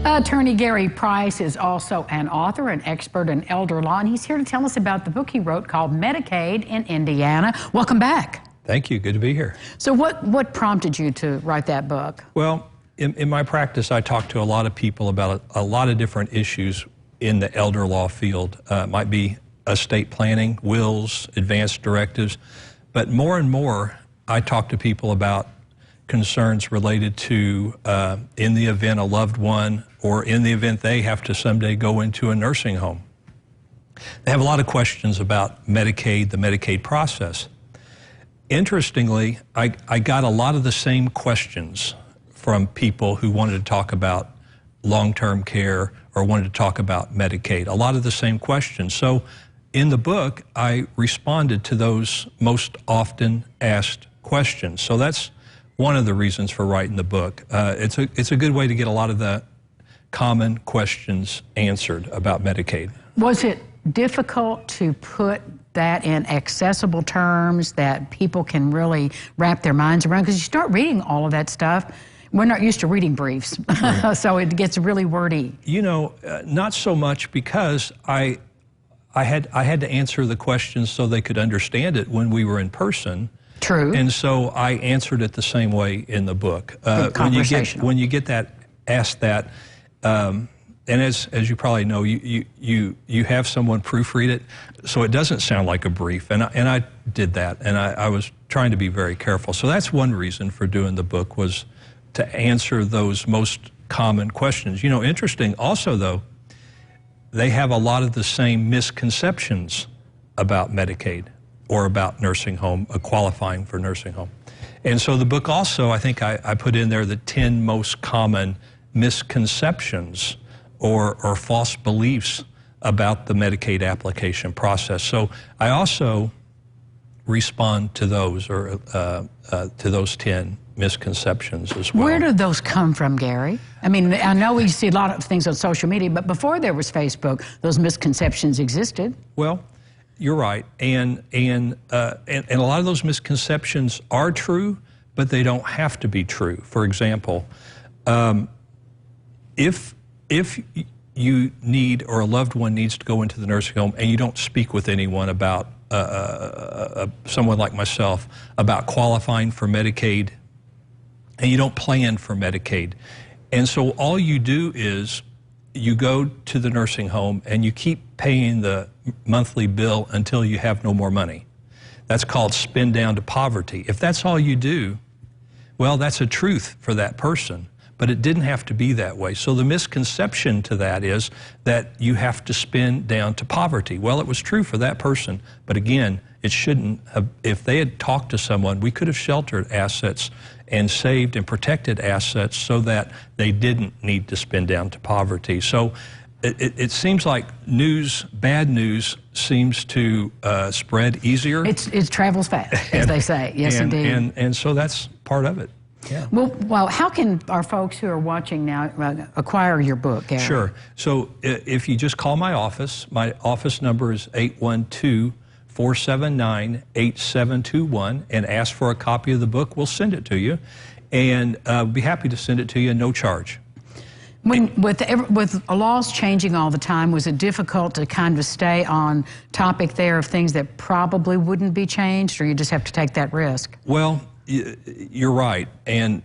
Attorney Gary Price is also an author and expert in elder law, and he's here to tell us about the book he wrote called Medicaid in Indiana. Welcome back. Thank you. Good to be here. So what prompted you to write that book? Well, in my practice, I talk to a lot of people about a lot of different issues in the elder law field. It might be estate planning, wills, advanced directives, but more and more I talk to people about concerns related to in the event a loved one or in the event they have to someday go into a nursing home. They have a lot of questions about Medicaid, the Medicaid process. Interestingly, I got a lot of the same questions from people who wanted to talk about long-term care or wanted to talk about Medicaid, a lot of the same questions. So in the book, I responded to those most often asked questions. So that's one of the reasons for writing the book. It's a good way to get a lot of the common questions answered about Medicaid. Was it difficult to put that in accessible terms that people can really wrap their minds around? Because you start reading all of that stuff, we're not used to reading briefs, so it gets really wordy. You know, not so much, because I had to answer the questions so they could understand it when we were in person. True. And so I answered it the same way in the book. When you get that asked that, and as you probably know, you have someone proofread it, so it doesn't sound like a brief. And I did that, and I was trying to be very careful. So that's one reason for doing the book, was to answer those most common questions. You know, interesting also, though, they have a lot of the same misconceptions about Medicaid or about nursing home, qualifying for nursing home. And so the book also, I think I put in there the 10 most common misconceptions or false beliefs about the Medicaid application process. So I also respond to those, or to those 10 misconceptions as well. Where do those come from, Gary? I mean, I know we see a lot of things on social media, but before there was Facebook, those misconceptions existed. Well, you're right, and a lot of those misconceptions are true, but they don't have to be true. For example, if you need, or a loved one needs to go into the nursing home, and you don't speak with anyone about someone like myself about qualifying for Medicaid, and you don't plan for Medicaid, and so all you do is you go to the nursing home and you keep paying the monthly bill until you have no more money. That's called spin down to poverty. If that's all you do, well, that's a truth for that person, but it didn't have to be that way. So the misconception to that is that you have to spin down to poverty. Well, it was true for that person, but again, it shouldn't have. If they had talked to someone, we could have sheltered assets and saved and protected assets so that they didn't need to spin down to poverty. So it seems like bad news seems to spread easier. It travels fast, as they say. Yes, indeed. And so that's part of it. Yeah. Well, how can our folks who are watching now acquire your book, Gary? Sure. So if you just call my office number is 812-479-8721, and ask for a copy of the book. We'll send it to you, and be happy to send it to you, no charge. With laws changing all the time, was it difficult to kind of stay on topic there of things that probably wouldn't be changed, or you just have to take that risk? Well, you're right, and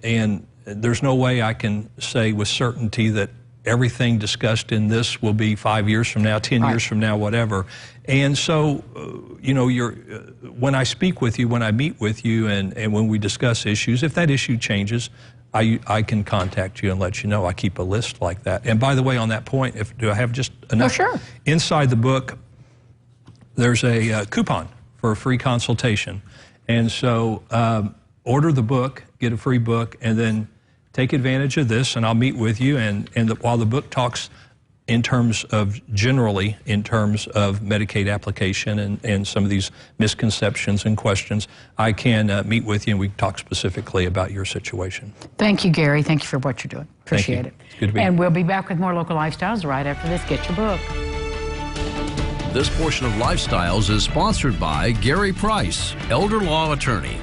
there's no way I can say with certainty that everything discussed in this will be 5 years from now, 10 years from now, whatever. And so, you know, when I speak with you, when I meet with you, and when we discuss issues, if that issue changes, I can contact you and let you know. I keep a list like that. And by the way, on that point, do I have just enough? Oh, sure. Inside the book, there's a coupon for a free consultation. And so order the book, get a free book, and then take advantage of this, and I'll meet with you. And while the book talks generally in terms of Medicaid application and some of these misconceptions and questions, I can meet with you and we can talk specifically about your situation. Thank you, Gary. Thank you for what you're doing. Appreciate it. It's good to be here. And we'll be back with more Local Lifestyles right after this. Get your book. This portion of Lifestyles is sponsored by Gary Price, elder law attorney.